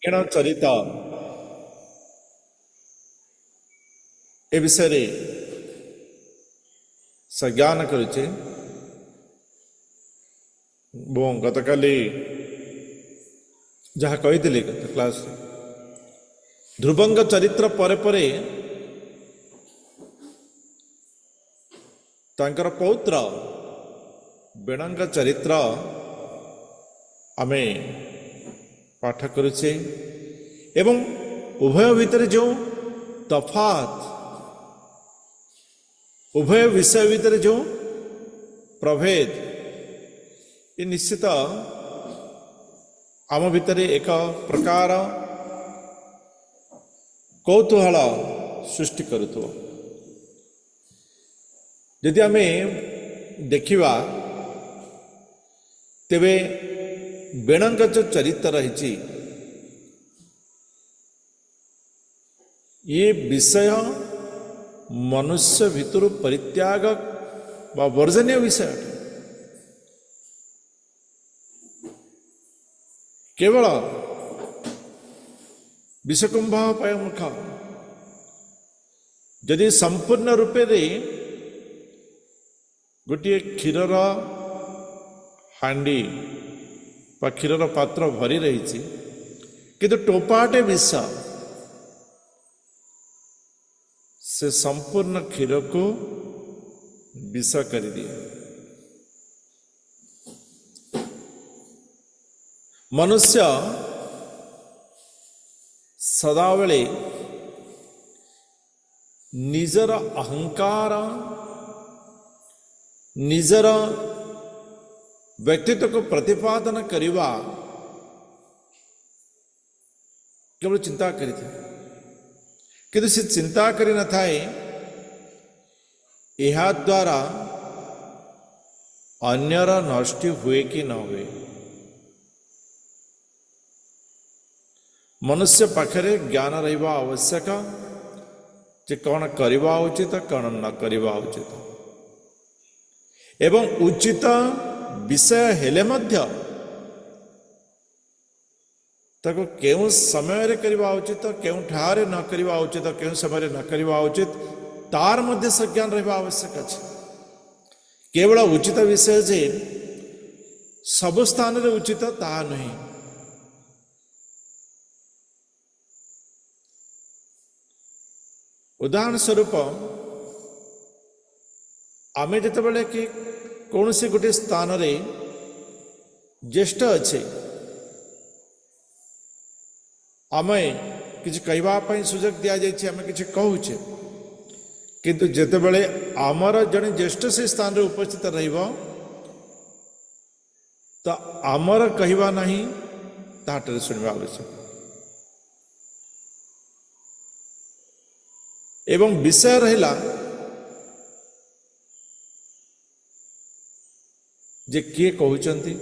ବେଣ ଚରିତ ଏ ବିଷୟରେ ସଜ୍ଞାନ କରୁଛେ। ଗତକାଲି ଯାହା କହିଥିଲି କ୍ଲାସରେ, ଧ୍ରୁବଙ୍କ ଚରିତ୍ର ପରେ ପରେ ତାଙ୍କର ପୌତ୍ର ବେଣଙ୍କ ଚରିତ୍ର ଆମେ ପାଠ କରୁଛେ ଏବଂ ଉଭୟ ଭିତରେ ଯେଉଁ ତଫାତ୍, ଉଭୟ ବିଷୟ ଭିତରେ ଯେଉଁ ପ୍ରଭେଦ, ଏ ନିଶ୍ଚିତ ଆମ ଭିତରେ ଏକ ପ୍ରକାର କୌତୂହଳ ସୃଷ୍ଟି କରୁଥିବ। ଯଦି ଆମେ ଦେଖିବା ତେବେ ବେଣଙ୍କ ଯେଉଁ ଚରିତ୍ର ରହିଛି, ये विषय मनुष्य भितर परित्याग व वर्जनीय विषय अटे। केवल विषकुंभ पाय मुख यदि संपूर्ण रूपे गोटे क्षीरर हांडी व क्षीरर पात्र भरी रही, किंतु टोपाटे विष से संपूर्ण क्षीर को विष कर दिए। मनुष्य सदाबले निजर अहंकार, निजर व्यक्तित्व को प्रतिपादन करवा केवल चिंता करी था, किंतु से चिंता करी न थाए यह द्वारा अन्यर नष्ट हुए कि न हुए। मनुष्य पाखरे ज्ञान रहिबा आवश्यक जे कौन करिबा उचित कौन न करिबा उचित, एवं उचित विषय हेले मध्य ताको केउ समय रे करिबा उचित, केउ ठारे न करिबा उचित, केउ समय रे न करिबा उचित, तार मध्य सज्ञान रहिबा आवश्यक अछि। केवल उचित विषय जे सब स्थान रे उचित ताहा नहीं। उदाहरण स्वरूप आमे जेतेबेले कि कौन से गोटे स्थान रे ज्येष्ठ अच्छे, आमे किसी कहवाई सुजोग दि जाए, आम कि कहूचे, किंतु जेतेबेले आमर जड़े ज्येष्ठ से स्थान रे उपस्थित रहिबो तो आमर कहवा नहीं ताटे सुनवा आवश्यक। एवं विषय रहिला जे किए कहउचंती,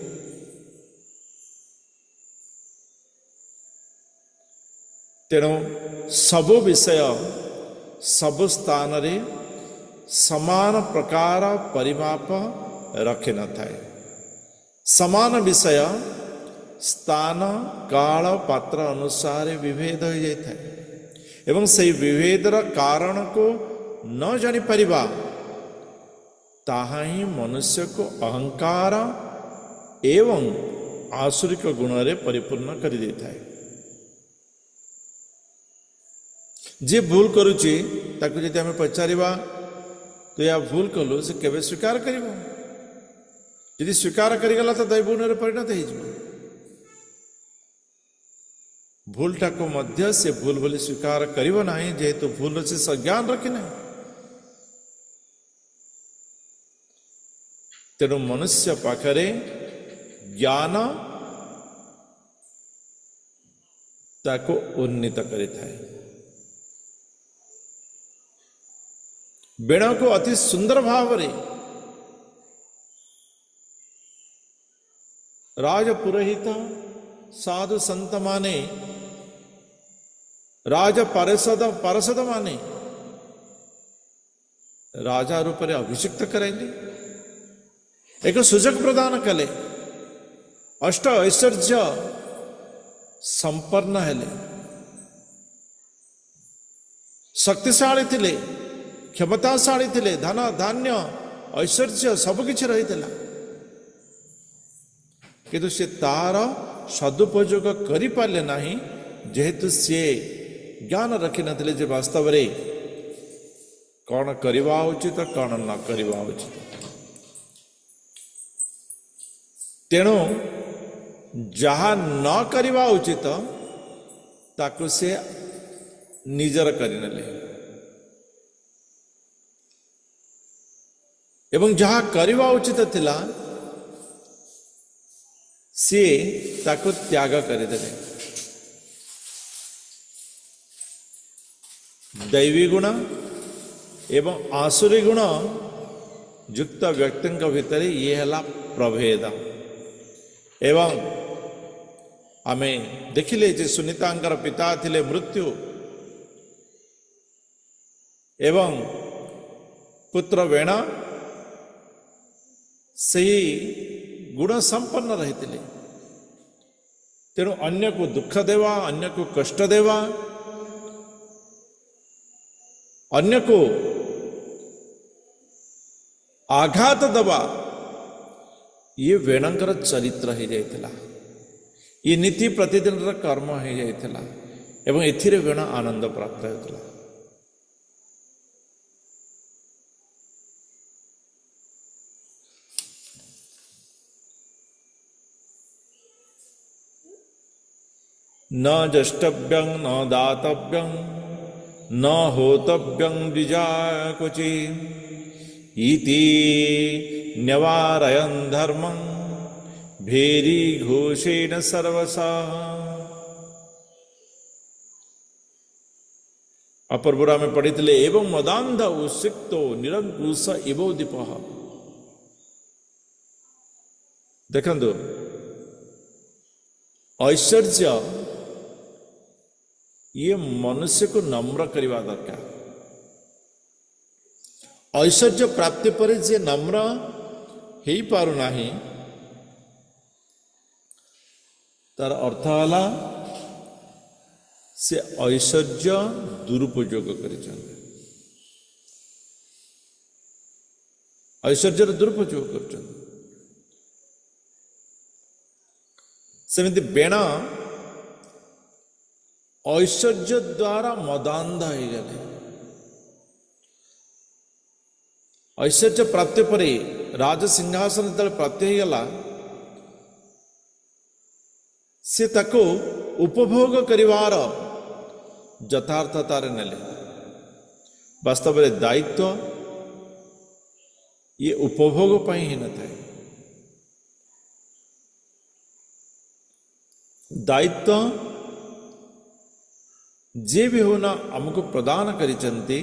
तेणु सबु विषय सबु स्थान रे समान प्रकार परिमाप रखे न थाए। समान विषय स्थान काल पात्र अनुसार विभेद हो जाए थाए, एवं से विभेदर कारण को न जानी परिबा ताहा ही मनुष्य को अहंकार एवं आसुरिक गुण रे परिपूर्ण कर दे थाए। जे भूल करुची ताकू यदि आम पचारिबा तो या भूल कलु से केवे स्वीकार करिबो, यदि स्वीकार करिगला तो दैवगुण रे परिणत हो जाए। भूलटा को मध्य से भूल बोली स्वीकार करिबो नाही, जेहेतु भूल से सज्ञान रखी ना। तेणु मनुष्य पाखरे ज्ञान ताको उन्नीत करि थाए। बेण को अति सुंदर भाव रे राज पुरोहित साधु संत माने, राज पार्षद माने राजा रूप में अभिषिक्त करेंगे, एक सुजोग प्रदान कले। अष्ट ऐश्वर्य संपन्न हेले, शक्तिशाली थिले, क्षमताशाली थिले, धन धान्य ऐश्वर्य सबकिछि रहितला, किंतु से तार सदुपयोग करि पारले नाही, जेहेतु सी ज्ञान रखि नथिले जे वास्तव रे कौन करवा उचित कौन न करवा उचित। तेणु जहा न करवा उचित ताकु से निजर करिनेले एवं जहा करवा उचित थिला सी ताकु त्याग करिदेले। दैवी गुण एवं आसुरी गुण युक्त व्यक्ति भितर ये है प्रभेद। एवं आमे देखिले जे सुनीतांकर पिता थिले मृत्यु एवं पुत्र वेणा सही गुण संपन्न रही, तेणु अन्य को दुख देवा, अन्य को कष्ट देवा, अन्य को आघात दबा, ये वेणंकर चरित्र हो जाइथिला, ये नीति प्रतिदिन कर्म हो जाइथिला एवं एथिरे वेण आनंद प्राप्त होता। न जष्टव्यं न दातव्यं न होतव्यं द्विजाकुचि इति न्यवारयन् धर्मं भेरी घोषेण सर्वसा। अपर्बुरा में पढ़ी एवं मदांध उसिक्तो निरंकुश इवो दीपः। देखंतु ऐश्वर्य ये मनुष्य को नम्र करवा दरकार। ऐश्वर्य प्राप्ति पर जे नम्र हो पारु नाही तार अर्थ हला से ऐश्वर्य दुरुपयोग करिछन, ऐश्वर्य दुरुपयोग करछन। सेमिति बेण ऐश्वर्य द्वारा मदांध हो गले। ऐश्वर्य प्राप्ति पर राज सिंहासन जो प्राप्त हो गला से ताको उपभोग करिवार यथार्थतार नेले। वास्तव में दायित्व ये उपभोग पाई ही न था। दायित्व जे भी होना हमको प्रदान करिचंती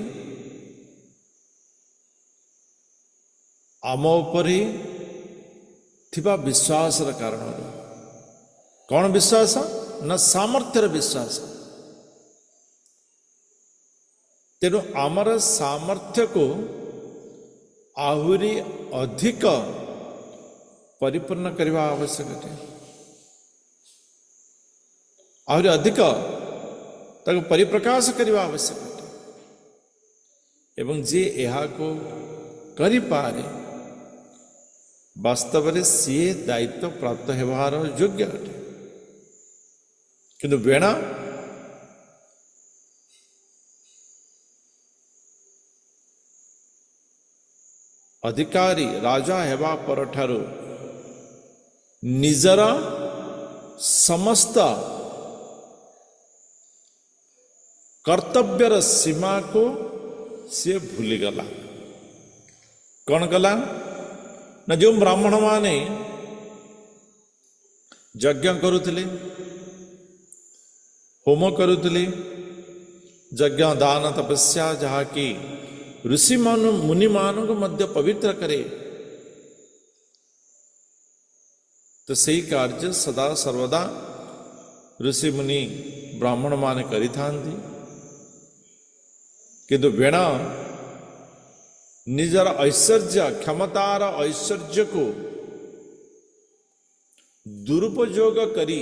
आम उपर ही थिबा विश्वास कारण। कौन विश्वास? न सामर्थ्यर विश्वास। तेणु आमर सामर्थ्य को आहुरी अधिक परिपूर्ण करने आवश्यक है। आहुरी अधिक ताको परिप्रकाश करने आवश्यक है। एवं जे यहाँ को करि पारे वास्तव में सी दायित्व प्राप्त होवार योग्य अटे। किंतु बेणा अधिकारी राजा हेबा पर ठारू निजर समस्त कर्तव्यर सीमा को सी भूलीगला। कौन गला न जो ब्राह्मण माने यज्ञ करुले, होम करुले, यज्ञ दान तपस्या जहाँकि ऋषि मुनि मान को मध्य पवित्र करे, तो सही कार्य सदा सर्वदा ऋषि मुनि ब्राह्मण माने करि थांती। किंतु बेण निजर ऐश्वर्य क्षमतार ऐश्वर्य को दुरुपयोग करी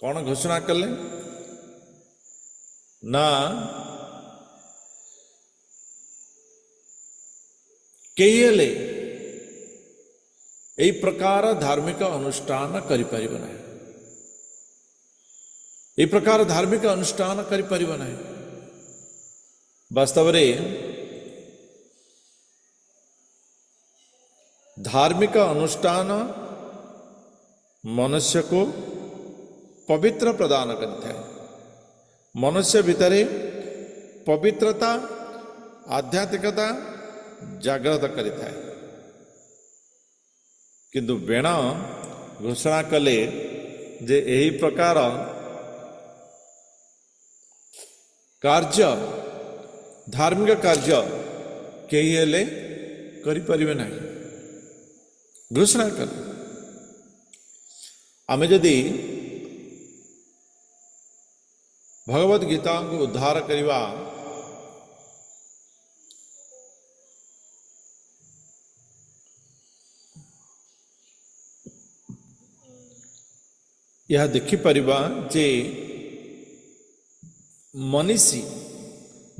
कौन घोषणा कले ना केयले यही प्रकार धार्मिक अनुष्ठान करिपारिब नाही यही प्रकार धार्मिक अनुष्ठान करिपारिब नाही वास्तव रे धार्मिक अनुष्ठान मनुष्य को पवित्र प्रदान करता है मनुष्य भितर पवित्रता आध्यात्मिकता जागृत करता है किंतु बेण घोषणा कले जे यही प्रकार कार्य धार्मिक कार्य कई हेले करिपारिबे नाही घोषणा कले आमे जदि भगवद गीता को उद्धार करिवा यह देखिपारिबा जे मनीषी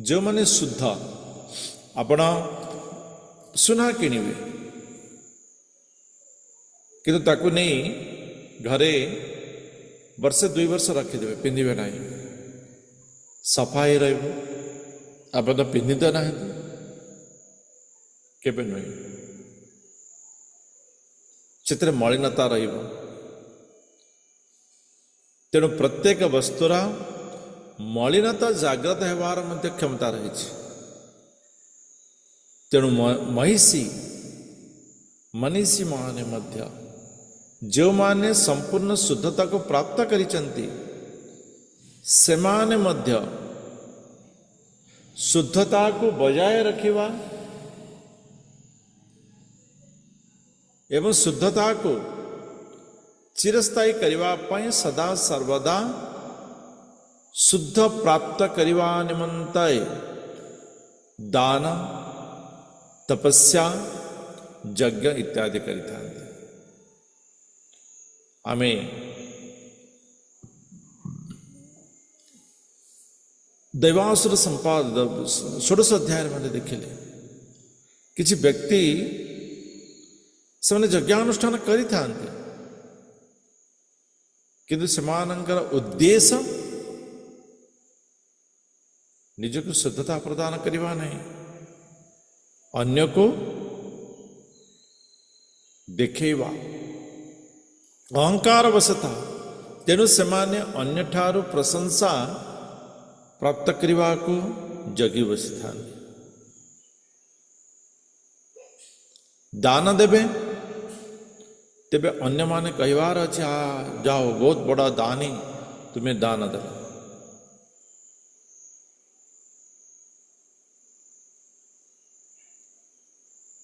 जो माने शुद्ध आपण सुना किणवे किंतु ताकू नहीं घरे वर्षे 2 वर्ष रखिदेवे पिंधिबे नहीं सफाई रहिबो आप तो पिंधि तो ना केबे नुहे चित्र मलिनता रहिबो तेणु प्रत्येक वस्तुर मलिनता जागृत होवार मध्य क्षमता रही तेणु मनीषी माने मध्य जो माने संपूर्ण शुद्धता को प्राप्त करिचंती सेमाने मध्य शुद्धता को बजाय रखिवा एवं शुद्धता को चिरस्थायी करिवा पाए सदा सर्वदा शुद्ध प्राप्त करिवा निमंताय दान तपस्या यज्ञ इत्यादि करिता आमे दैवासुर संपाद 16 अध्याय में देखिले किछि व्यक्ति से यज्ञानुष्ठान करि थांते किंतु सेमानंकर उद्देश्य निजको शुद्धता प्रदान करिवा नहीं अन्य को देखेवा अहंकार वशता तेणु सेमाने अन्य ठारू प्रशंसा प्राप्त करने को जगी बसी था दान देवे तेबे अन्य माने कहवार अच्छे जाओ बहुत बड़ा दानी तुम्हें दान दे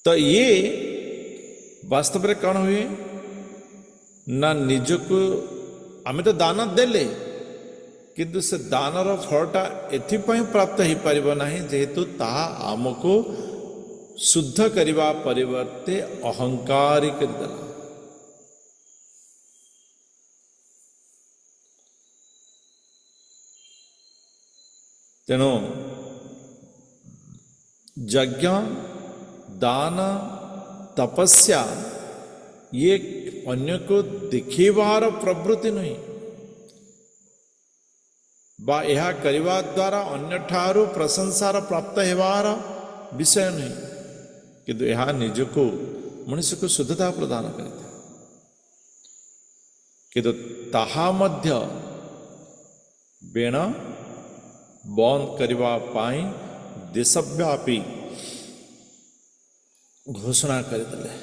तो ये वास्तव में कौन हुए ना निजको आमे तो दान देले किंतु से दानर फलटा एथिपाई प्राप्त हो पारिबो नाही जेहेतु ताहा आमको शुद्ध करिवा परिवर्ते अहंकारी करदेला तेणु यज्ञ दान तपस्या ये अन्य को दिखेवार प्रवृत्ति नहीं बा यह करिवा द्वारा अन्य ठारू प्रशंसार प्राप्त हेवार विषय नहीं किंतु यह निजको मनुष्य को शुद्धता प्रदान करता किंतु ताहा मध्य बेण बंद करिवा पाई देशव्यापी घोषणा करदे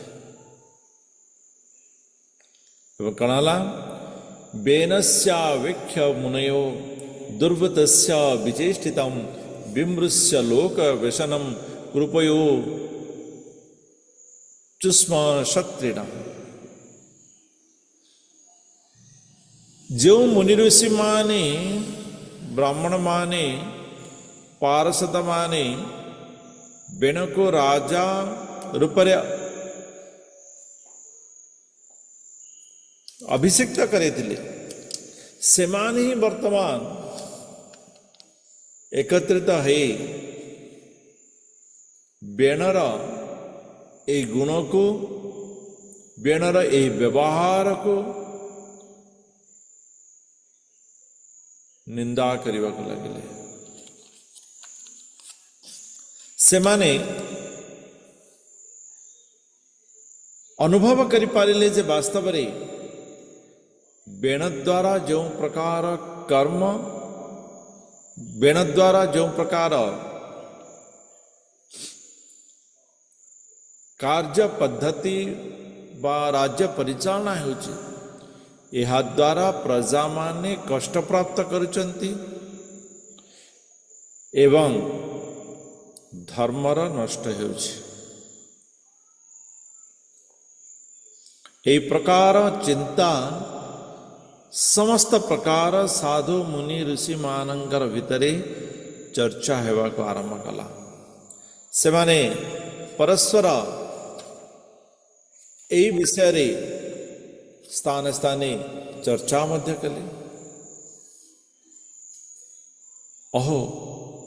कणाला बेनस्यावेख्य मुनयो दुर्वतस्य विचेष्टितं विमृश्य लोक व्यसनम कृपयो चुष्म क्षत्रिण जो मुनि ऋषि माने ब्राह्मण माने पारसद माने बेण को राजा रूपरे अभिषिक्त करे ସେମାନେ ହିଁ ବର୍ତ୍ତମାନ एकत्रित है बेणर ए गुण को बेणर ए व्यवहार को निंदा करने को लगे से माने अनुभव करि पारिले जे वास्तव रे बेण द्वारा जो प्रकार कर्म बेण द्वारा जो प्रकार कार्य पद्धति बा राज्य परिचालना होची यह द्वारा प्रजा माने कष्ट प्राप्त करुचंती एवं धर्मर नष्ट होची। एही प्रकार चिंता समस्त प्रकार साधु मुनि ऋषि मानंकर भितरे चर्चा हेबा को आरंभ कला से माने परस्पर एही विषय रे स्थान स्थाने चर्चा मध्य कले। अहो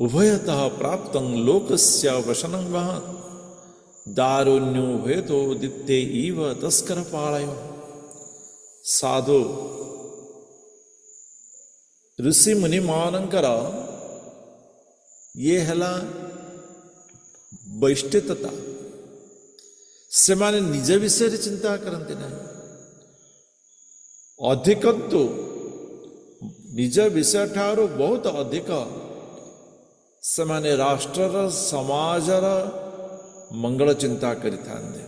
उभयतः प्राप्तं लोकस्य वशनं वहत् दारुण्यो भेदो दित्ते इव तस्कर पाळयो। साधु ऋषि मुनि मानंकर ये हला वैशिष्ट्यता से माने निज विषय चिंता करते नहीं अधिक तो निज विषय ठारो बहुत अधिक से माने राष्ट्रर समाजर मंगल चिंता करिथांदे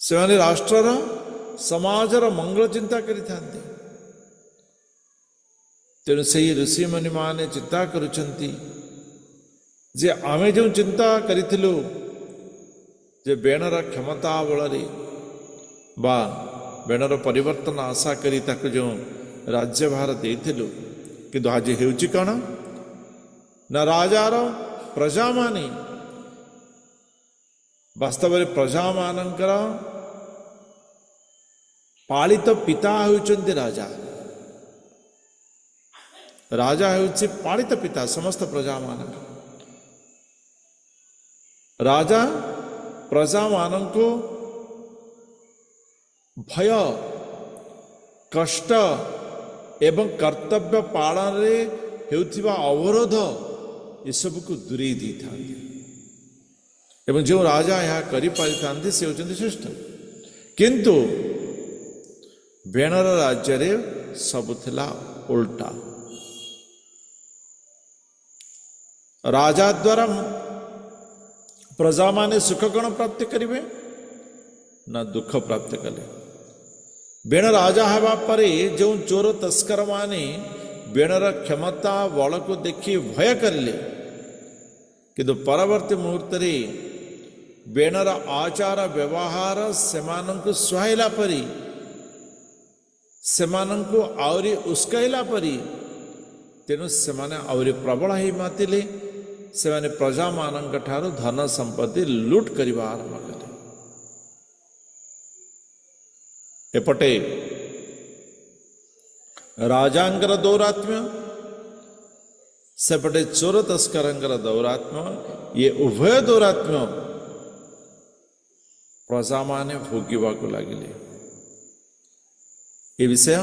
से माने राष्ट्रर समाजर मंगल चिंता करिथांदे। तेणु से ऋषि मुनि माने चिंता करुचंती जे आमे जो चिंता करिथिलु जे बेणर क्षमता बलरे बा बेणर परिवर्तन आशा करी ताको जो राज्यभार देथिलु किंतु आज हेउची कण न राजार प्रजा माने वास्तव में प्रजा मानकर पालित पिता होउचंती राजा। राजा होउची पालित पिता समस्त प्रजा मान। राजा प्रजा मान को भय कष्ट एवं कर्तव्य पालन रे हेउथिबा अवरोध ये सब को दूरे दी था एवं जो राजा यह करि पारि थांते से होचंती श्रेष्ठ। किंतु बेणर राज्य रे सब थिला उल्टा। राजा द्वारा प्रजा माने सुख गण प्राप्त करिवे न दुख प्राप्त कले। बेण राजा हेबा परे जो चोर तस्कर माने बेणर क्षमता बल को देखि भय करले किंतु परवर्ती मुहूर्त रे बेणर आचार व्यवहार सेमानंकु सुहाइला परी सेमानंकु आवरी उस्कैला परी तेणु सेमाने आवरी प्रबल ही मातिले सेमाने प्रजा मानंक ठारू धन संपत्ति लूट करिबा आरंभ कले। एपटे राजांकर दौरात्म्य सेपटे चोर तस्करंकर दौरात्म्य ये उभय दौरात्म्य प्रजा माने भोगिबा को लागिले। ये विषय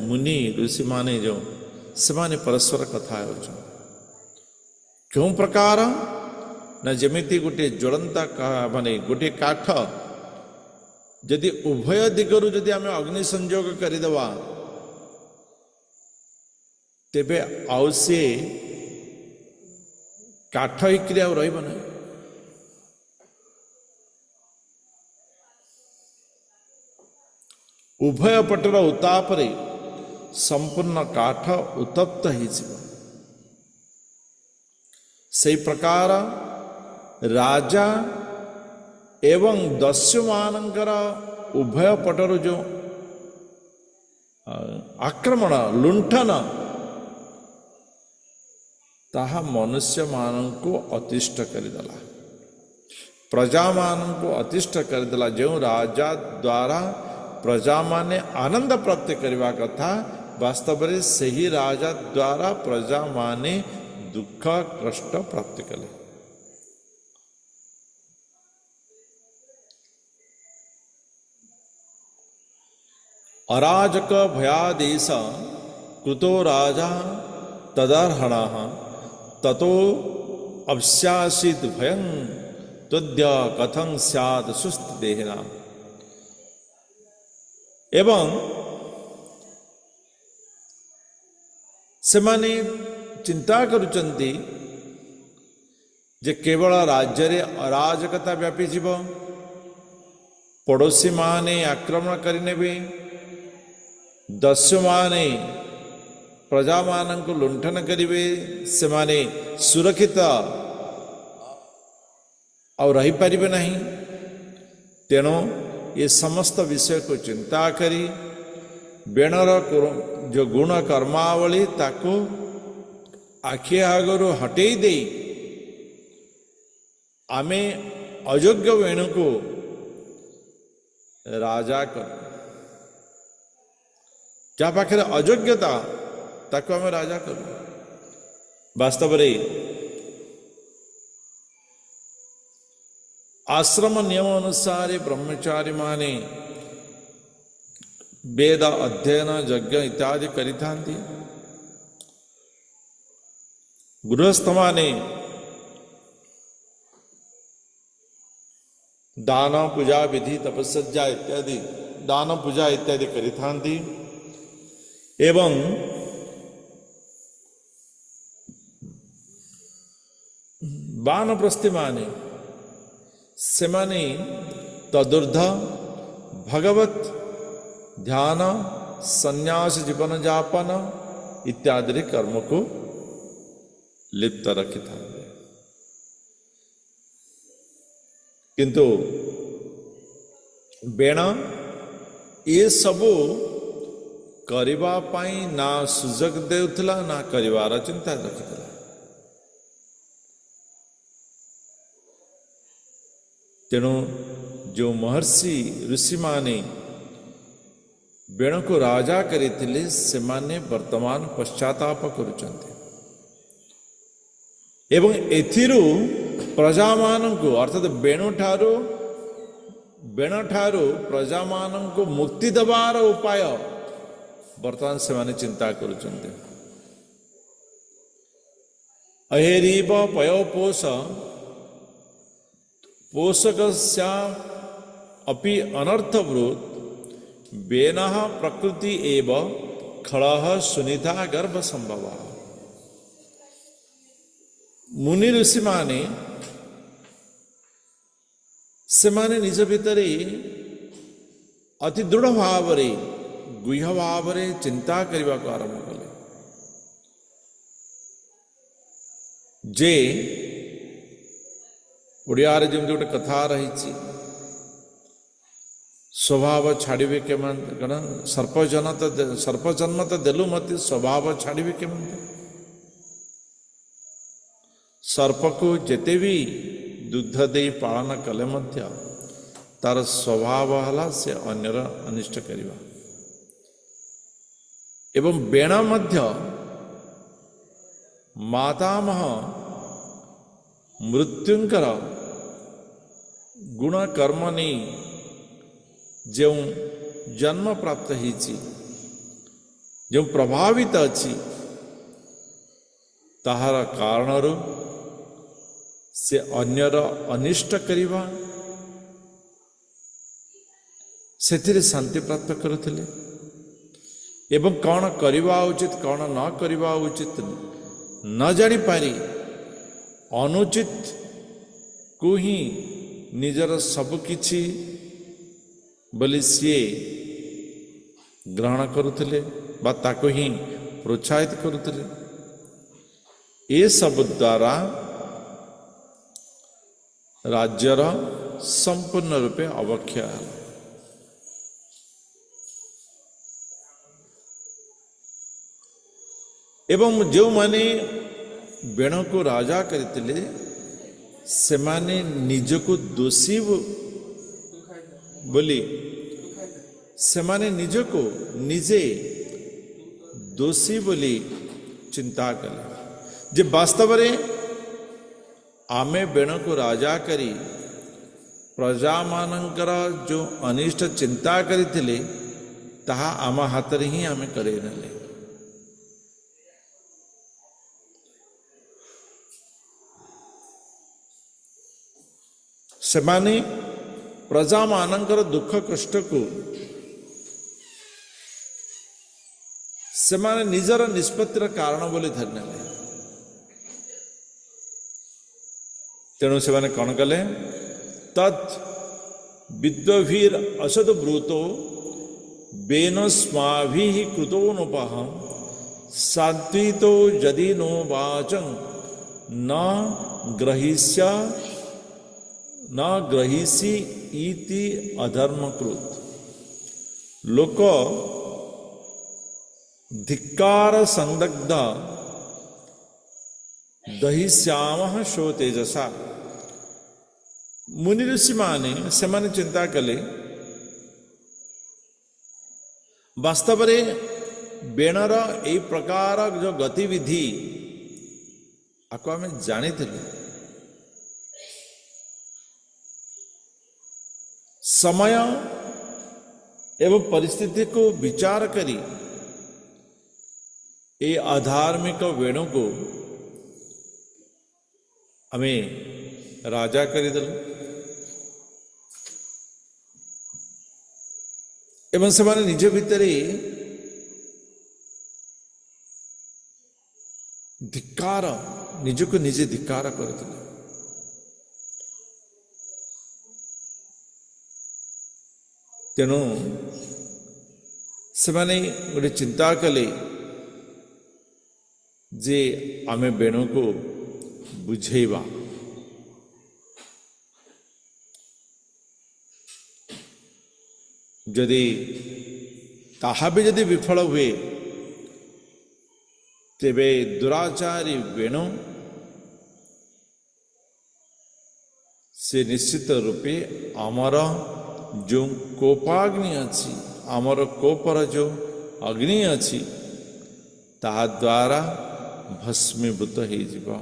मुनि ऋषि माने जो सेमाने परस्पर कथा होछ क्यों प्रकार न जमिति गोटे ज्वलंता माने गोटे काठ यदि उभय दिगरु यदि आमे अग्नि संयोग करिदवा तेबे आउ से काठ ही क्रिया रहिब ना। उभय पटर उताप रे संपूर्ण काठ उत्तप्त ही जीव। से प्रकार राजा एवं दस्यु मानंकर उभय पटर जो आक्रमण लुंठन ताहा मनुष्य मानंको अतिष्ठ करिदला प्रजा मानंको अतिष्ठ करिदला। जो राजा द्वारा प्रजा माने आनंद प्राप्त करवा कथा वास्तव में सही राजा द्वारा प्रजा माने दुख कष्ट प्राप्त कले। अराजक भयादेश कृतो राजा तदर्हण ततो अवश्यासित भयं तद्य कथं स्यात् सुस्थ देहिना। एवं सेमाने चिंता करुचंती जे केवल राज्य रे अराजकता व्यापी जीव, पड़ोसी माने आक्रमण करिनेबे, दस्यु माने प्रजा मानंको लुंठन करिवे, सेमाने सुरक्षित और रही पारिबे नहीं। तेणु ये समस्त विषय को चिंता करी बेणर जो गुण कर्मावली ताको आखि आगरू हटेई दे आमे अयोग्य वेणु को राजा कर, क्या पाखे अयोग्यता ताको आमे राजा कर। वास्तव रे आश्रम नियम अनुसार ब्रह्मचारी माने वेद अध्ययन यज्ञ इत्यादि करिथांती, गृहस्थ माने दान पूजा विधि तपस्या इत्यादि दान पूजा इत्यादि करिथांती। एवं वानप्रस्थी माने सेमाने तदुर्ध भगवत ध्यान संन्यास जीवन जापन इत्यादि कर्म को लिप्त रखी था। किंतु बेण ये सबू करिबा पाई ना सुजग देउथला ना करिवार चिंता रखिथला। तेणु जो महर्षि ऋषि माने बेण को राजा करिथिले सेमाने वर्तमान पश्चाताप करुचंते एवं एथिरु प्रजा मानंको अर्थात बेण ठारू प्रजा मानंको मुक्ति दबार उपाय वर्तमान सेमाने चिंता करुचंते। अहेरीब पयोपोष पोषकस्या अपि अनर्थवृत बेनः प्रकृति एव खलः सुनिधा गर्भ संभव। मुनि ऋषि माने सेमाने निज भितरे अति दृढ़ भाव रे गुह्य भाव रे चिंता करने को आरंभ कले जे ओडिया रे जमि गोटे कथा रही स्वभाव छाड़े के सर्प जन्म तो देलु मत स्वभाव छाड़े के सर्प को जेते भी दुग्ध दे पालन कले मध्य तार स्वभाव हला से अन्यर अनिष्ट करिवा। एवं बेण मध्य मातामह मृत्युंकर गुण कर्म नहीं जो जन्म प्राप्त होती जो प्रभावित अच्छी ताहार कारण से अन्यर अनिष्ट करिवा सेथिरे शांति प्राप्त करुथिले एवं कौन करिवा उचित कौन न करिवा उचित न जानी पारी अनुचित को ही निजर सबकिछि बोली सी ग्रहण करुथिले बा ताको ही प्रोत्साहित करुथिले। ये सब द्वारा राज्यर संपूर्ण रूपे अवक्षय है। एवं जो माने बेण को राजा करते सेमाने निज को दोषी बोली सेमाने निजको निजे दोषी बोली चिंता कले जे वास्तव रे आमे बेण को राजा करी प्रजा मानकर जो अनिष्ट चिंता करिथिले ताहा आम हाथ ही आमे करे नले। सेमाने प्रजा मानकर दुख कष्ट को सेमाने निजर निष्पत्तिर कारण बोली धरने तेणु सेमाने कौन कले तत् विद्वभीर असद ब्रूतो बेनस्माभि कृतो नोपह सात्वितो यदि नो वाचं न ग्रहीष्य न ग्रहीषि इति अधर्मकृत लोक धिक्कार संदग्ध दहिष्यामः शो तेजसा। मुनि ऋषि माने सेमाने चिंता कले वास्तव रे बेणर ए प्रकार जो गतिविधि आपको आम जानी समय एवं परिस्थिति को विचार करी ये अधार्मिक वेणु को हमें राजा करीदेलु एवं से निज भितर धिक्कार निजको निजे धिक्कार करथिले। तेणु से गोटे चिंता कले जे आमे बेणु को बुझेवा जदि ताहा भी जदि विफल हुए तेबे दुराचारी वेणु से निश्चित रूपे आमर जो कोपाग्नि अच्छी आमर कोपर जो अग्नि अच्छी ताहा द्वारा भस्मीभूत हो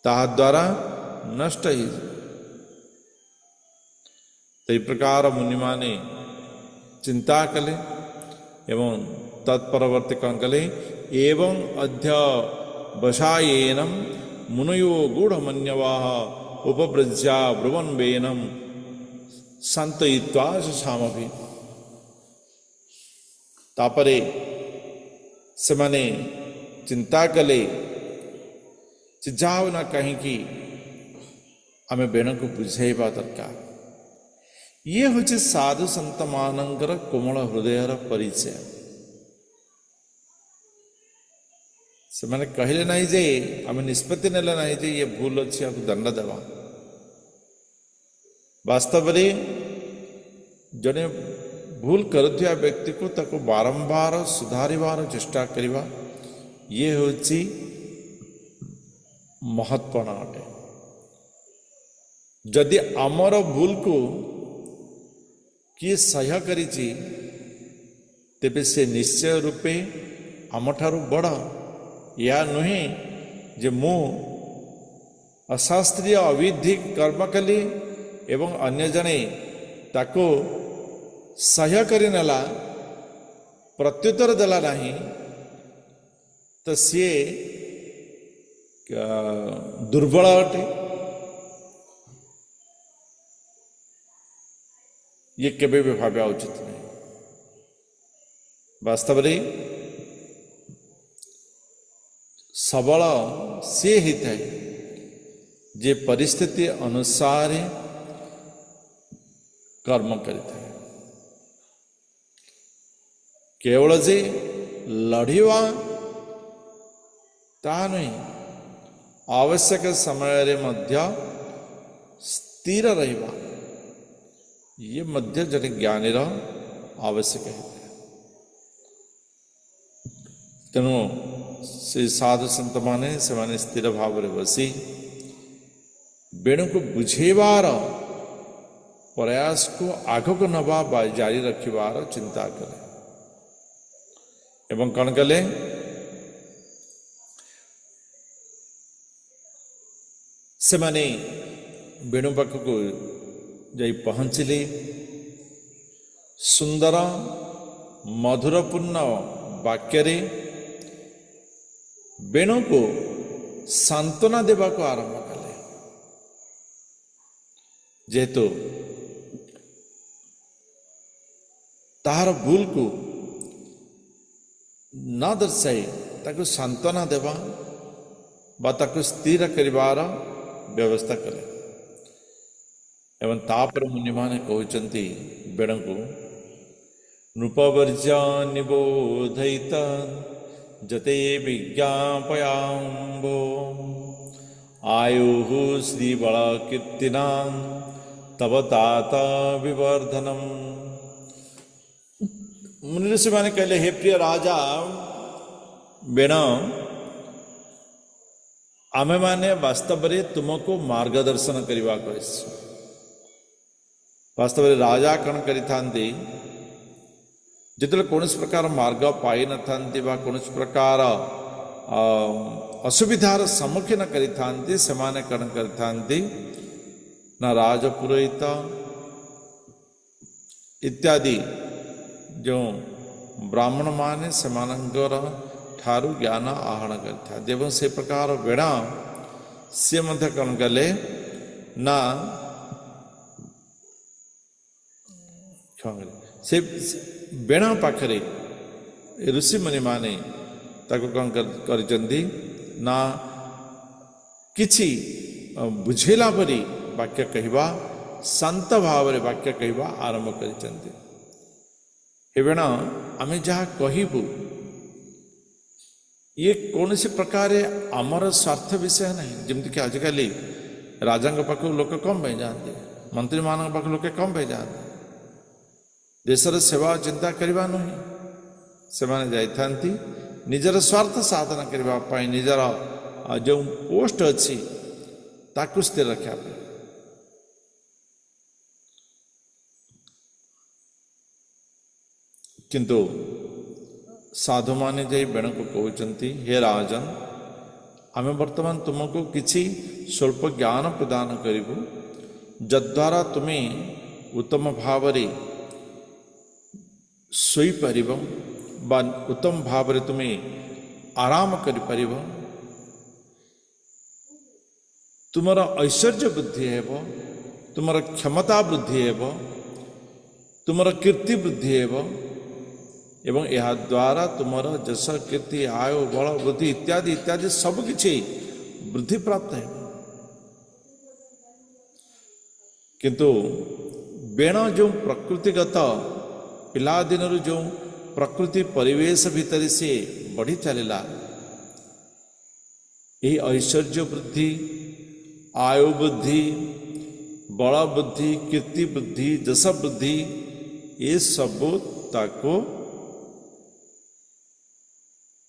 ताहा द्वारा नष्ट हो। तो प्रकार मुनि माने चिंता कले एवं तत्परवर्ती कौन कले एवं अध्य वशायेनम मुनयो गूढ़मन्यवाह उपब्रज्या ब्रुवन वेनम संतयित्वा सामभि। तापरे से माने चिंता कले जाओ ना कहीं कि आमे बेण को बुझेबा दरकार। ये हूँ साधु संत मानकर कोमल हृदयर परिचय। से माने कहले नहीं जे आमे निष्पत्ति नेले नहीं जे ये भूल अच्छी आपको दंड देवा। वास्तव रे जने भूल करुथिया व्यक्ति को ताको बारंबार सुधारिबार चेष्टा करिबा ये होची महत्वपूर्ण अटे। जदि आमर भूल को किए सह्य करिछि तेबे से निश्चय रूपे आमठारु बड़ या नुहे जे मु अशास्त्रीय अविधि कर्म कली एवं अन्य जने ताको सह्य करि नेला प्रत्युत्तर देला नहीं तो सी दुर्बल अटे। ये केबे भी भाव्या उचित नहीं। वास्तव रे सबल सी ही थाए जे परिस्थिति अनुसार कर्म करिଥାଏ। केवल जे लड़िवा ता नहीं आवश्यक समय रे मध्य स्थिर रहिबा ये मध्य जने ज्ञानी आवश्यक है। तेणु से साधु संत माने से माने स्थिर भाव रे बसी बेणु को बुझेबार प्रयास को आगक नवा बा जारी रखिबार चिंता कले एवं कौन कले से माने वेणु पाखक जाई पहुंचले सुंदर मधुरपूर्ण वाक्य वेणु को सांत्वना देवा को आरंभ कले जेहेतु तार भूल को न दर्शाई ताको सांत्वना देवा बा ताको स्थिर करिवार व्यवस्था कले एवं तापर मुनि माने कहउचंती वेणु को नृपवर्जा निबोधयित जते विज्ञापयाम्बो आयुः श्रीबल कीर्तिनां तव तात विवर्धनम। मुनि ऋषि माने कहले हे प्रिय राजा वेणु आमे माने वास्तव रे तुमको मार्गदर्शन करवा कहिसु वास्तव रे राजा कण करिथांती जितले कौन प्रकार मार्ग पाई न थांती बा कौन प्रकार असुविधार सम्मुखीन करिथांती सेमाने कण करिथांती ना राजपुरोहित इत्यादि जो ब्राह्मण माने सेमानंकर ठारू ज्ञान आहरण करता एवं से प्रकार वेणा से मध्य कण गले ना से वेणा पाखरे ऋषि मुनि माने ताको कौन करचंदी ना किछि बुझेला परी वाक्य कहवा शांत भाव रे वाक्य कहवा आरंभ करचंदी हे वेणा आमे जहा कहिबु ये कौन सी प्रकार आमर स्वार्थ विषय नहीं जमती कि आजिकल राजा पाख लोक कम पे जाते मंत्री मान पाख लोक कम पे जाते देशर सेवा चिंता करवा नहीं से जाती निजर स्वार्थ साधन करने निजर जो पोस्ट अच्छी ताकू स्थिर रखा किंतु साधु माने जाई वेणु को कहउचंती हे राजन आमे वर्तमान तुमको किछि स्वल्प ज्ञान प्रदान करिबु जद्वारा तुमे उत्तम भावरे सोई परिब बा उत्तम भावरे तुमे आराम करि परिब तुमर ऐश्वर्य वृद्धि हेबो तुमर क्षमता वृद्धि हेबो तुमर कीर्ति वृद्धि हेबो एवं यह द्वारा तुमर जस कीर्ति आय बल बुद्धि इत्यादि इत्यादि सब किछि वृद्धि प्राप्त है किंतु वेण जो प्रकृतिगत पिला दिन जो प्रकृति परिवेश भीतर से बढ़ी चलला यही ऐश्वर्य वृद्धि आयु वृद्धि बल बुद्धि कीर्ति वृद्धि जस वृद्धि ये सब ताको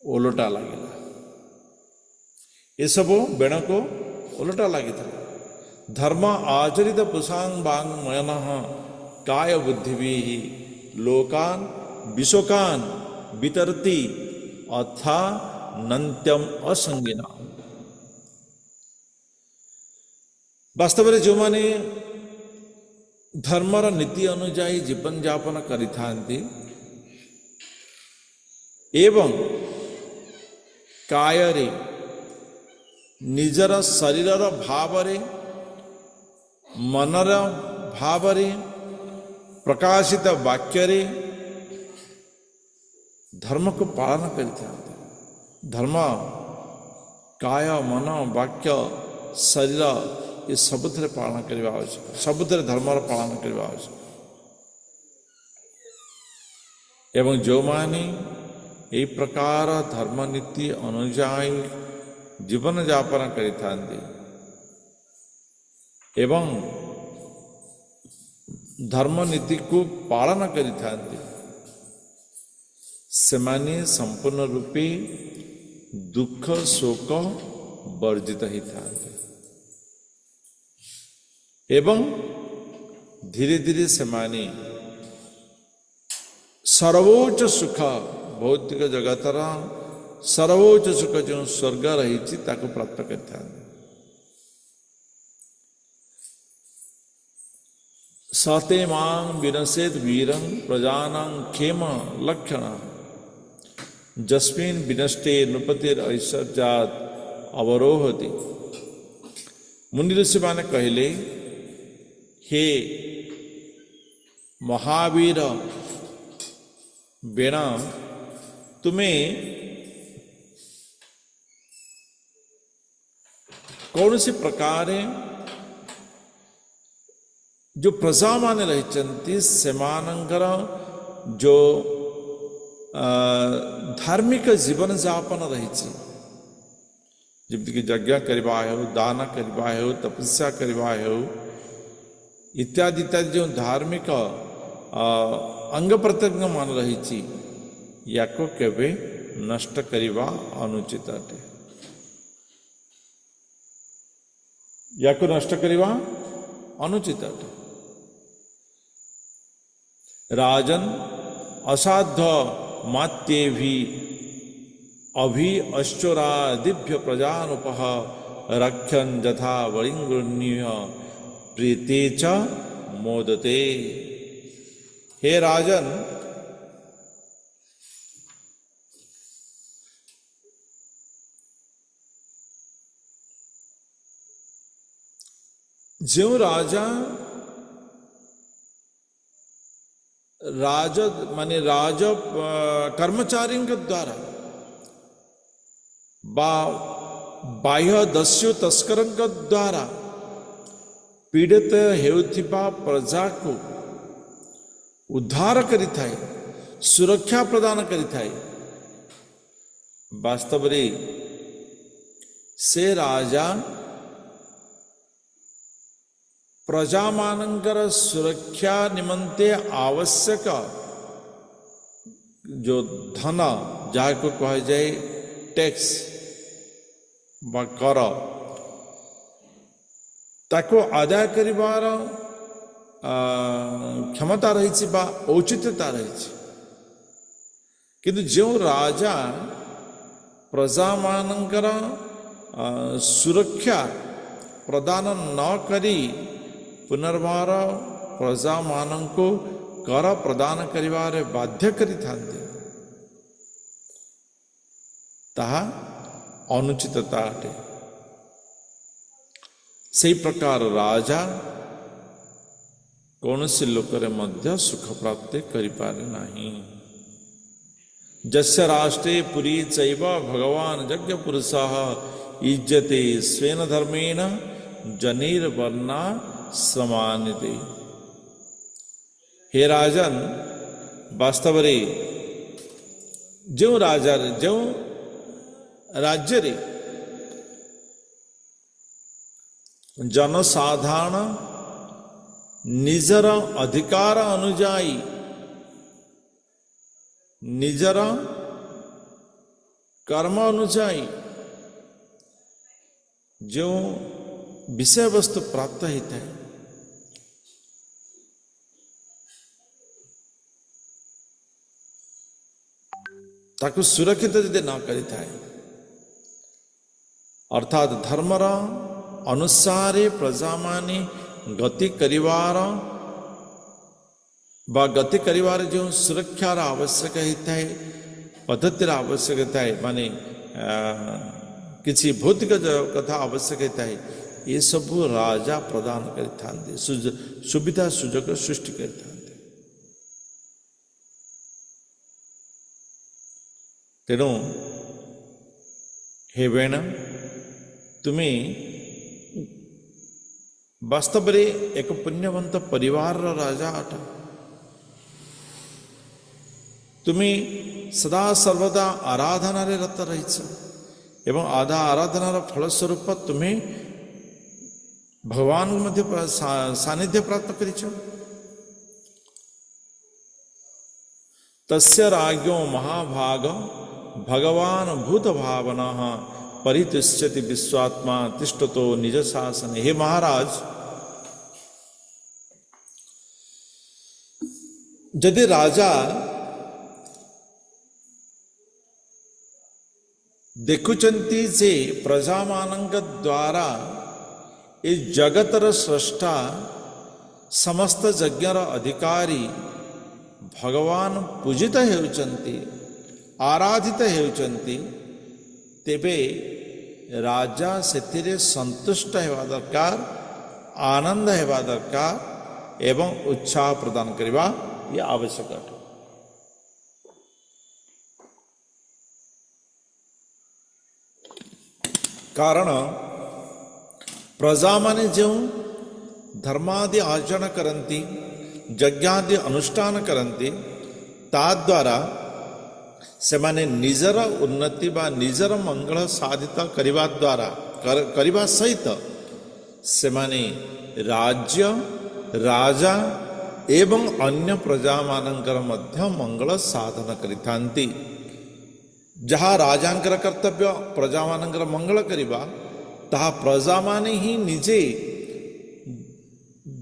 ओलटा लगिला ये सब वेण को ओलटा लगी था धर्म आचरित पुषांग बांग मयन काय बुद्धि भी लोकान विशोकान वितरती अथा नंत्यम असंगिना। वास्तव में जो माने धर्मर नीति अनुजाई जीवन यापन करिथांती एवं कायरे निजर शरीरर भावरे मनर भावरे प्रकाशित वाक्यरे धर्म को पालन करते धर्म काय मन वाक्य शरीर ये सबुथिरे पालन करने आवश्यक सबुथिरे धर्मर पालन करने आवश्यक एवं जो माने यही प्रकार धर्म नीति अनुजाई जीवन यापन करिथांती एवं धर्म नीति को पालन करिथांती सेमाने संपूर्ण रूपे दुख शोक वर्जित ही थांते एवं धीरे धीरे से माने सर्वोच्च सुख भौतिक जगतर सर्वोच्च सुख जो स्वर्ग रही प्राप्त करता सते मां विनशेत वीरं प्रजानां क्षेम लक्षण जस्मिन् विनष्टे नृपतिर ऐश्वर्यात् अवरोहति। मुनि ऋषि माने कहले, हे महावीर बेण तुम्हें कौन सी प्रकार जो प्रजा माने रही सेमानंकर जो धार्मिक जीवन जापन रही जमीक यज्ञ करवा हो, दान करवा हो, तपस्या करवा हो इत्यादि इत्यादि जो धार्मिक अंग प्रत्यंग मान रही या केवे नष्ट करवा अनुचित अटे। या नष्ट करवा अनुचित अटे। राजन असाध्य मात्ये भी अभि अश्चोरादिभ्य प्रजानुपह रक्षन् यथा वरिंगुण्य प्रीते च मोदते। हे राजन, जो राजा राज माने राज कर्मचारी के द्वारा बाह्य दस्यु तस्कर द्वारा पीड़ित हेउथिबा प्रजा को उद्धार करि थाए, सुरक्षा प्रदान करि थाए। वास्तव रे से राजा प्रजा मानकर सुरक्षा निमंते आवश्यक जो धन जहाँ को कह जाए टैक्स बा कर ताको आदाय करिवार क्षमता रही बा औचित्यता रही। किंतु जो राजा प्रजा मानकर सुरक्षा प्रदान न करी पुनर्बार प्रजा मान को कर प्रदान करिवारे बाध्य करि थांते ताहा अनुचितता अटे। सही प्रकार राजा कौन से लोकरे मध्य सुख प्राप्ति करि पारे नाही। जस्य राष्ट्रे पुरी चैव भगवान यज्ञ पुरुषः इज्जते स्वेन धर्मेण जनिर्वर्णा समान्यते। हे राजन, वास्तव रे जो राजा जो राज्य रे जनसाधारण निजर अधिकार अनुजाई निजर कर्म अनुजाई जो विषय वस्तु प्राप्त होता है ताकू सुरक्षित यदि न करि थाए अर्थात धर्मर अनुसारे प्रजा माने गति करिवार बा गति करिवार जो सुरक्षार आवश्यक होता है पद्धतिर आवश्यक होता है माने किसी भौतिक कथा आवश्यक होता है ये सब राजा प्रदान करि सुविधा सुजोग सृष्टि करि तेणु हे बेण तुम्हें वास्तव रे एक पुण्यवंत परिवार राजा अट तुम्हें सदा सर्वदा आराधना रे रत रही एवं आधा आराधनार फलस्वरूप तुम्हें भगवान मध्य सानिध्य प्राप्त करिछ। तस्य राज्ञो महाभाग भगवान भूत भावना परितिष्ठति विश्वात्मा तिष्ठतो निज शासन। हे महाराज, जदि राजा देखुचंती जे प्रजा मानंक द्वारा ए जगतर स्रष्टा समस्त यज्ञर अधिकारी भगवान पूजित हेउचंती आराधित हेउचंती तेबे राजा सेतिरे संतुष्ट हेबा दरकार आनंद हेबा दरकार एवं उत्साह प्रदान करवा ये आवश्यक अटे। कारण प्रजा माने जो धर्मादि आचरण करती यज्ञादि अनुष्ठान करती ताद्वारा से माने निजर उन्नति बा निजर मंगल साधित करने द्वारा करने सहित से माने राज्य राजा एवं अन्य प्रजा मानकर मध्य मंगल साधन करिथांती। जहाँ राजांकर कर्तव्य प्रजा मानकर मंगल करिबा ताहा प्रजा माने ही निजे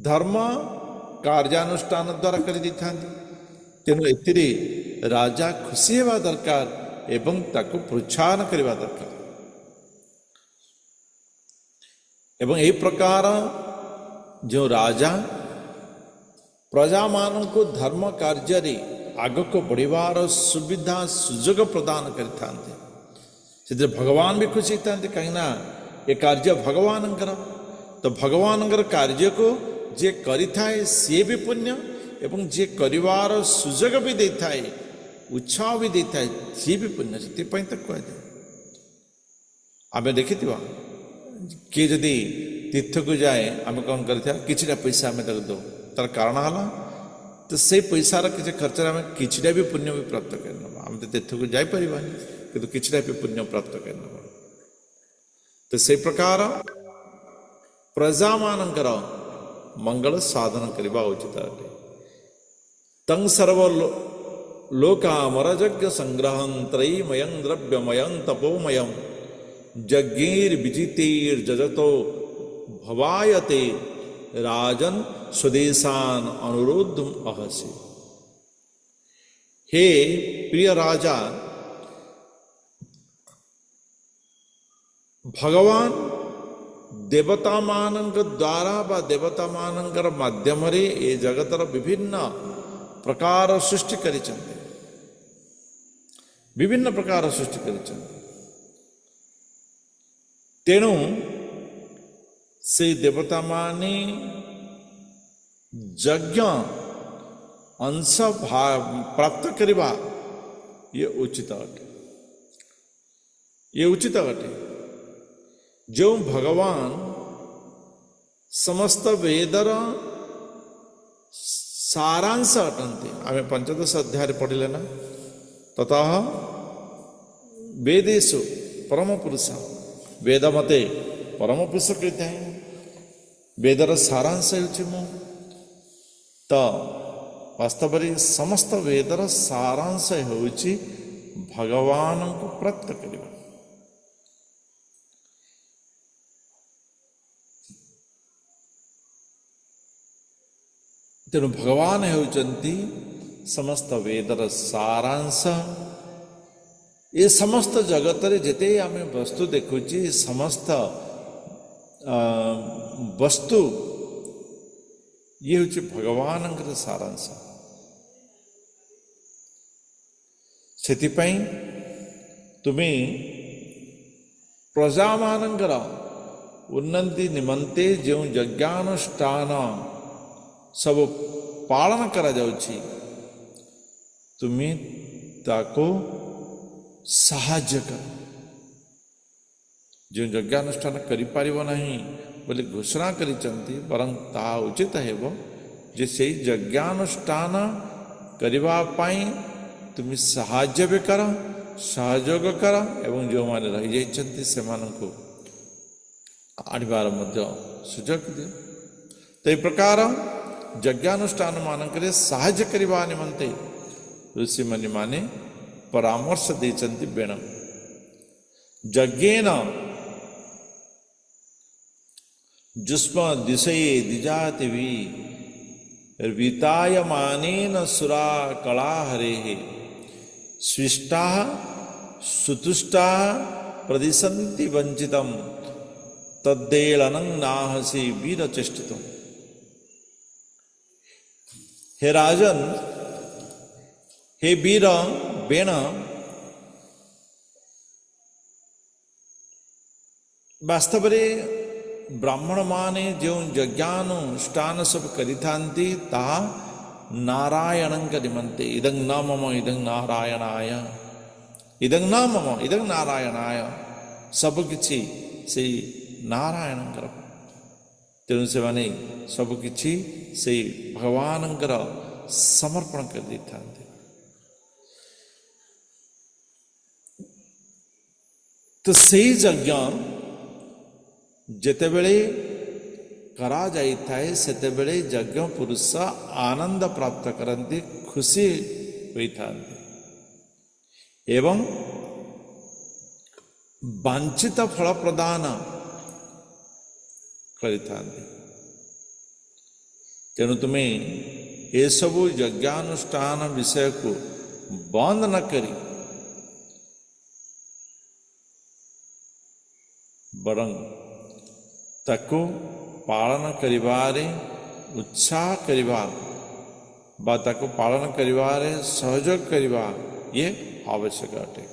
धर्म कार्यानुष्ठान द्वारा करि दिथांती। तेणु एतिरे राजा खुशी हेबा दरकार एवं ताको प्रोत्साहन करवा दरकार एवं ए प्रकार जो राजा प्रजा मान को धर्म कार्य रे आगक बढ़िबार सुविधा सुजोग प्रदान करिथांते से भगवान भी खुशी था कहीं ना ये कार्य भगवानंकर तो भगवानंकर कार्य को जे करिथाए सी भी पुण्य एवं जे करिवार सुजोग भी देता है उत्साह भी देता है सी भी पुण्य से तक कहुए आम देखी किए जदि तीर्थ को जाए आम कौन कर किछिटा पैसा आम दो तार कारण है तो से पैसार किसी खर्च आम किछिटा भी पुण्य भी प्राप्त कर आम तो तीर्थ को जापर कि किछिटा भी पुण्य प्राप्त कर तो से प्रकार प्रजा मानकर मंगल साधन करने उचित अटे। तं सर्व लोकामरजज्ञ संग्रहं त्रयीमयं द्रव्यमयं तपोमयं यज्ञैर्विजितैर्जजतो भवायते राजन स्वदेशान अनुरोधम अहसि। हे प्रिय राजा, भगवान देवता मानंक द्वारा बा देवता मानंकर माध्यम रे ए जगतर विभिन्न प्रकार सृष्टि करिचंते विभिन्न प्रकार सृष्टि करिचंते। तेणु से देवता माने यज्ञ अंश प्राप्त करवा ये उचित अटे। ये उचित अटे जो भगवान समस्त वेदर सारांश अटंती। आम पंचदश अध्याय पढ़ले ना ततः वेदेषु परम पुरुष वेद मते परम पुरुष कहते हैं वेदर सारांश हो तो वास्तव में समस्त वेदर सारांश हो भगवान को प्राप्त करवा। तेणु भगवान होती समस्त वेदर सारांश। ये समस्त जगत रे जेते आम वस्तु देखुची समस्त वस्तु ये हूँ भगवान सारांश। सेतिपाई तुम्हें प्रजा मानकर उन्नति निमंते जो यज्ञानुष्ठान सब पालन करा जाउछि तुम्हें ताको साहाय्य कर। जो यज्ञानुष्ठान करिपारिबो नहीं बोले घोषणा करिचंती बरं ता उचित हेबो जे से यज्ञानुष्ठान करिबा पाई तुम्हें साहाय्य भी कर सहयोग कर एवं जो माने रही जाइछंती सेमानंको आनिबार मध्य सुजोग दियो। तो ये प्रकार यज्ञानुष्ठान मानक साहाय्य करने निमंते ऋषि मुनि माने परामर्श देचंती बेण। यज्ञेन जुष्म दिशये दिजाति भी वितायमानेन सुरा कला हरे स्विष्टा सुतुष्टा प्रदिशन्ति वंचितम तद्देलनं नाहसी वीर चेष्टितम। हे राजन, हे वीर बेण, वास्तव में ब्राह्मण माने जो यज्ञानुष्ठान सब करिथांती ताहा नारायणं निमन्ते। इदं न मम इदं नारायणाय, इदं न मम इदं नारायणाय, सबकिछि से नारायणंकर। तेणु से माने सबकिछि से भगवानंकर समर्पण कर देथांते। तो सेई यज्ञ जेतेबेले करा जाइथाए सेतेबेले यज्ञ पुरुष आनंद प्राप्त करती, खुशी होइथांते एवं वांछित फल प्रदान करिथांते। तेणु तुम्हें ये सबु यज्ञानुष्ठान विषय को बंद न करी बरं ताको पालन करिवारे उत्साह करिवा बा ताको पालन करिवारे सहयोग करिवा ये आवश्यक अटे।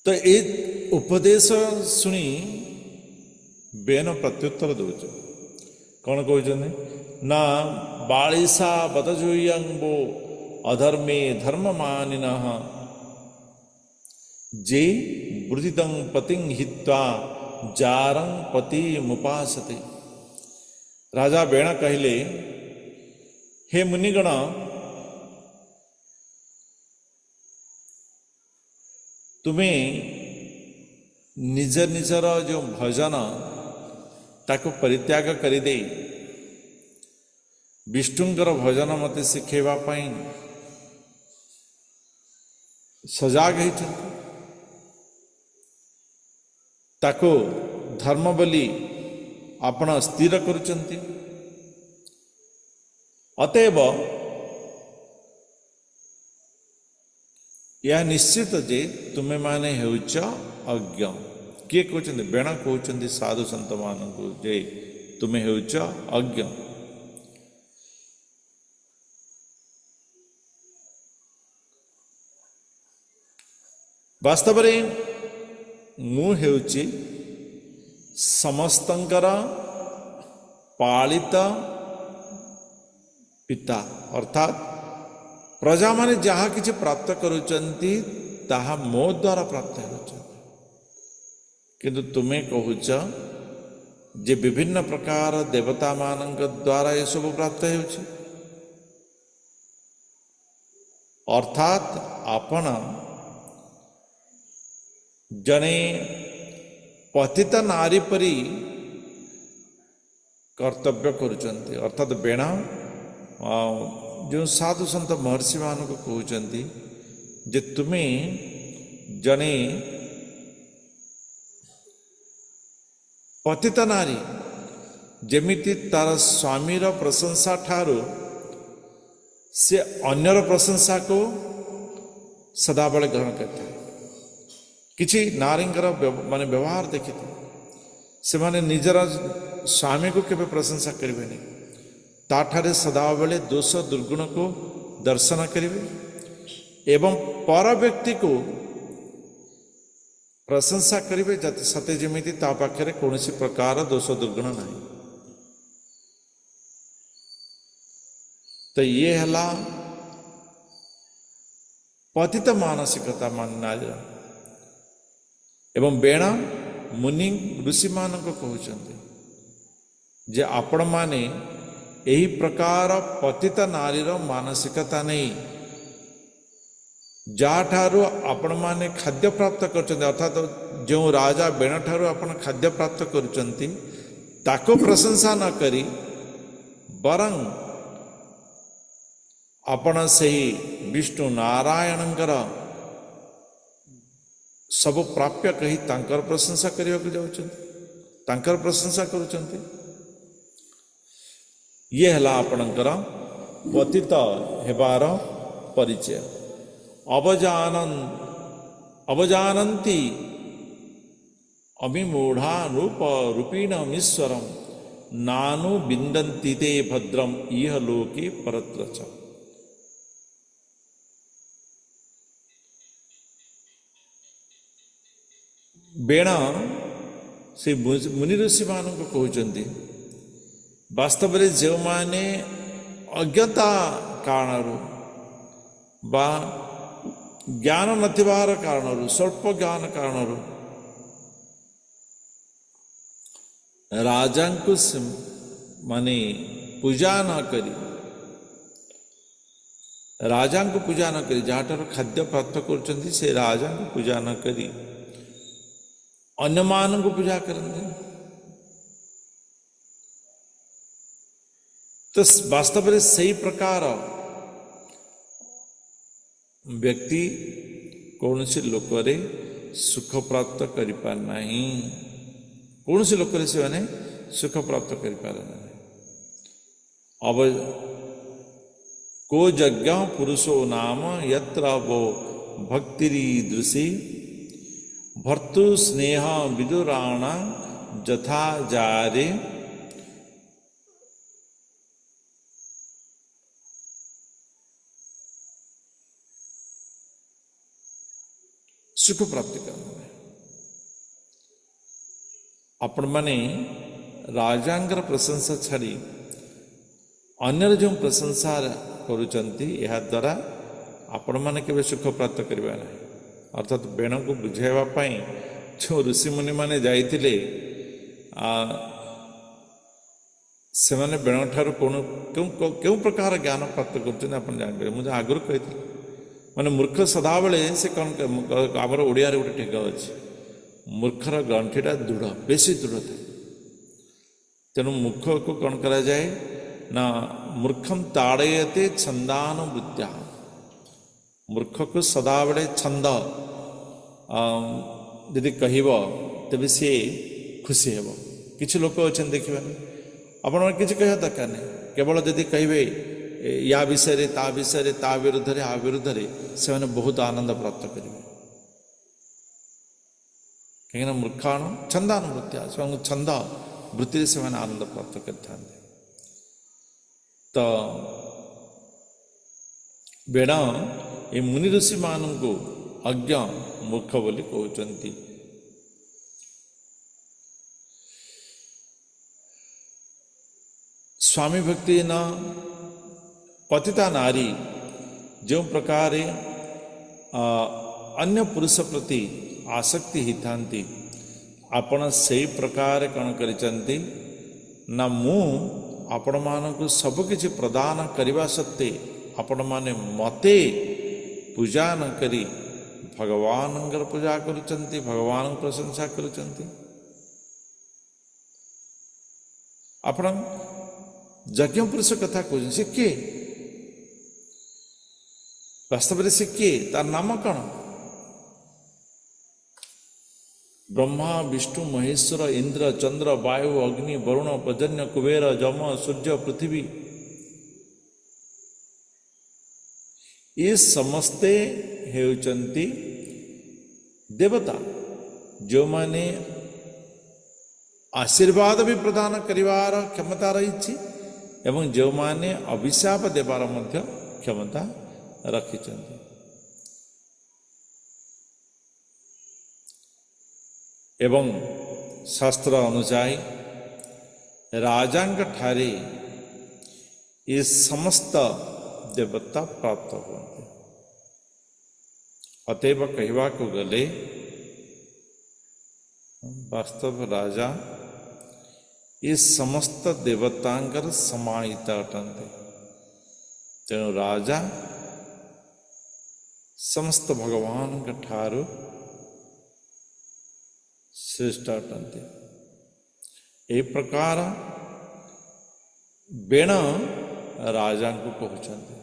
तो ये उपदेश शुणी बेन प्रत्युत्तर दौच कौन कहते ना बालिशा बदजुयंबो अधर्मे धर्म मानिन जे वृदितं पतिं हित्वा जारं पति मुपासते। राजा बेण कहले, हे मुनिगण, तुम्हें निज निजर जो भजन ताको परित्याग करिदे विष्णुंकर भजन मते शिखेवा पाई सजाग होइछन्ति। ताको धर्म बोली आपण स्थिर करुचन्ति। अतएव यह निश्चित जे तुम्हें माने हेउच अज्ञ। किए कहते बेण कहते साधु संत मान को जे तुम्हें हेउच अज्ञ। वास्तव में मु हेउची समस्तंकर पालित पिता, अर्थात प्रजा माने जहाँ किसी प्राप्त करुचंती ताहा मो द्वारा प्राप्त होचंती। किंतु तुम्हें कहूच जे विभिन्न प्रकार देवता मानक द्वारा ये सब प्राप्त होची, अर्थात आपण जने पतित नारी परी कर्तव्य करुचंती। अर्थात बेण जो साधु संत महर्षि मान को कहते जे तुम्हें जने पतित नारी जेमिति तार स्वामीर प्रशंसा ठारू से अन्यर प्रशंसा को सदाबले ग्रहण करता है। किछि नारींकर माने व्यवहार देखी से माने निजर स्वामी को केबे प्रशंसा करिवे नहीं, ताठारे सदाबले दोष दुर्गुण को दर्शन करिवे एवं पर व्यक्ति को प्रशंसा करिवे जाते सते जेमिति ता पाखरे कौनसी प्रकार दोष दुर्गुण नहीं। तो ये हला पतित मानसिकता मानना एवं बेण मुनि ऋषि मान को कहते जे आपण माने यही प्रकार पतित नारीर मानसिकता नहीं जाठारू आपण माने खाद्य प्राप्त करचंती, अर्थात जो राजा बेण ठारू आपण खाद्य प्राप्त करचंती ताको प्रशंसा न करी बरं आपण से विष्णु नारायणंकर सब प्राप्य कही तांकर प्रशंसा करने को जाउछन्ति, तांकर प्रशंसा करुछन्ति। ये हला आपणकर पतित हेबार परिचय। अवजानन्ति अभिमूढ़ा रूप रूपीणमीश्वरम नानु बिंदन्ति ते भद्रम इह लोके परत्र च। बेण से मुनि ऋषि मान को कहते वास्तव में जो माने अज्ञता कारण बा ज्ञान नथिबार कारण स्वल्प ज्ञान कारण राजा को माने पूजा न करी, राजा को पूजा न करी जहाँ खाद्य प्राप्त कर से राजा को पूजा न करी अन्य मान को पूजा करते। तो वास्तव में सही प्रकार व्यक्ति कौन से लोकरे सुख प्राप्त कर पारना, कौन से लोकरे से माने सुख प्राप्त कर पारना। अब को यज्ञ पुरुषो नाम यत्र वो भक्तिरीदृशी भर्तु स्नेह विदुराण जथा जारे सुख प्राप्ति करना है। आपण माने राजांगर प्रशंसा छाड़ी अन्यर जो प्रशंसा करुचंती यह द्वारा आपण माने केबे सुख प्राप्त करबा नहीं। अर्थात बेण को बुझाइबा पई जो ऋषि मुनि माने जाइथिले से माने बेण ठार कोन क्यों प्रकार ज्ञान प्राप्त करछन आपण जानबे। मुझे आगुर कहिथिले माने मूर्ख सदाबले से कौन आमर ओडिया रे गोटे ठेक अच्छे मूर्खर ग्रंथिटा दृढ़ बेसी दृढ़ था। तेणु मूर्ख को कौन करा जाए ना मूर्खम ताड़यते छंदानुवृत्त्या, मूर्ख को सदाबले छंद यदि कहब तेज सी खुशी हेब। किसी लोक अच्छे देखिए आप किसी कह दरकार नहीं, केवल यदि कहे या विषय ता विषय ता विरुद्ध आ विरुद्ध से मैंने बहुत आनंद प्राप्त करेंगे। कहीं मूर्खाण छंदानुवृत्तिया से छंद वृत्ति से मैंने आनंद प्राप्त करते। तो बेण ये मुनि ऋषि मान को अज्ञ मूर्ख बोली कहते। स्वामी भक्ति न पतिता नारी जो प्रकार अन्य पुरुष प्रति आसक्ति ही थांती आपण से प्रकार कौन करिचंती ना मु आपण मान को सब किछि प्रदान करने सत्ते आपण माने मते पूजा न करी भगवान पूजा करुचंती, भगवान प्रशंसा करुचंती। आपण यज्ञ पुरुष कथा कहते से किए वास्तव में से किए तार नाम कौन? ब्रह्मा विष्णु महेश्वर इंद्र चंद्र वायु अग्नि वरुण पर्जन्य कुबेर जम सूर्य पृथ्वी ये समस्ते हेउचंती देवता जो माने आशीर्वाद भी प्रदान करिवार क्षमता रही एवं जो माने अभिशाप देवार मध्य क्षमता रखिचंती। एवं शास्त्र अनुसार राजांग ठारे ये समस्त देवता प्राप्त होते। अतएव कहवा को गले वास्तव राजा ये समस्त देवतांकर समाहिता अटंते। तेणु राजा समस्त भगवान ठारू श्रेष्ठ अटंते। ए प्रकार बेण राजा को कहते।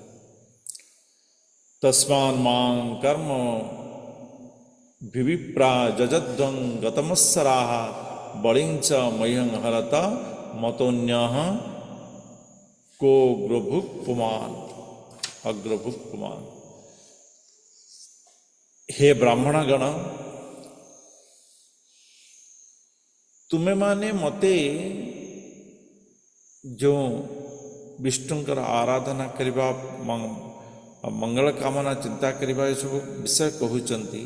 तस्मान् मां कर्म विविप्रा जजध्वं गतमत्सराः बलिंच मह्यं हरत मतोन्यः को ग्रभुक् पुमान् अग्रभुक् पुमान्। हे ब्राह्मण गण, तुम्हें माने मते जो विष्णुंकर आराधना करिबा मंगल कामना चिंता करिबा ये सब विषय कहउचंती,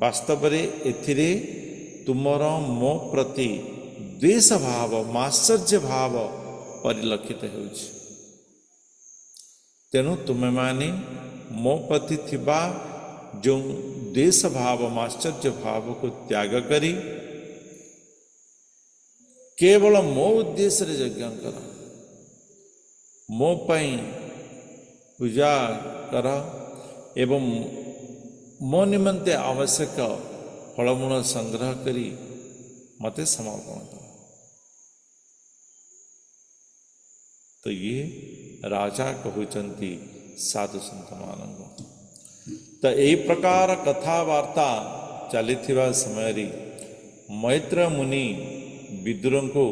वास्तव रे एथिरे तुमर मो प्रति द्वेष भाव मात्सर्य भाव परिलक्षित होउछि। तेणु तुम्हें माने मो प्रति थिबा जो द्वेष भाव मात्सर्य भाव को त्याग करी केवल मो उद्देश्य रे यज्ञ कर, मो पई पूजा कर एवं मो निमंते आवश्यक फलमूल संग्रह करी मते समर्पण कर। तो ये राजा कहउचंती साधु संत मानंग। तो यही प्रकार कथावार्ता चली समय मैत्र मुनि विदुर को